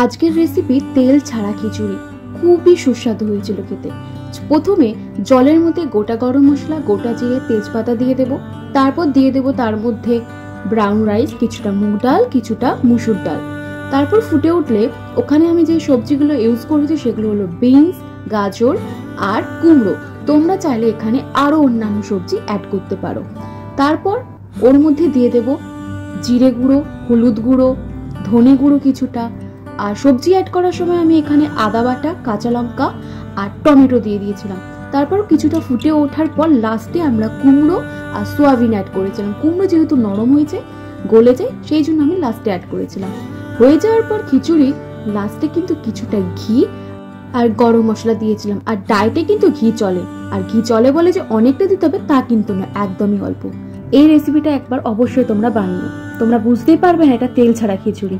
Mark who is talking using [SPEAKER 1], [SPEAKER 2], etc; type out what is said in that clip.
[SPEAKER 1] আজকের রেসিপি তেল ছাড়া খিচুড়ি। খুবই সুস্বাদু হয়েছিল খেতে। প্রথমে জলের মধ্যে গোটা গরম মশলা, গোটা জিরে, তেজপাতা দিয়ে দেব। তারপর দিয়ে দেব তার মধ্যে ব্রাউন রাইস, কিছুটা মুগ ডাল, কিছুটা মুসুর ডাল। তারপর ফুটে উঠলে ওখানে আমি যে সবজিগুলো ইউজ করেছি সেগুলো হলো বিনস, গাজর আর কুমড়ো। তোমরা চাইলে এখানে আরো অন্যান্য সবজি অ্যাড করতে পারো। তারপর ওর মধ্যে দিয়ে দেব জিরে গুঁড়ো, হলুদ গুঁড়ো, ধনে গুঁড়ো কিছুটা। আর সবজি অ্যাড করার সময় আমি এখানে আদা বাটা, কাঁচা লঙ্কা আর টমেটো দিয়ে দিয়েছিলাম। তারপর কিছুটা ফুটে ওঠার পর লাস্টে আমরা কুমড়ো আর সোয়াবিন অ্যাড করেছিলাম। কুমড়ো যেহেতু নরম হয়েছে, গলে যায়, সেই জন্য আমি লাস্টে অ্যাড করেছিলাম। হয়ে যাওয়ার পর খিচুড়ি লাস্টে কিন্তু কিছুটা ঘি আর গরম মশলা দিয়েছিলাম। আর ডায়েটে কিন্তু ঘি চলে, আর ঘি চলে বলে যে অনেকটা দিতে হবে তা কিন্তু না, একদমই অল্প। এই রেসিপিটা একবার অবশ্যই তোমরা বানিও, তোমরা বুঝতেই পারবে না এটা তেল ছাড়া খিচুড়ি।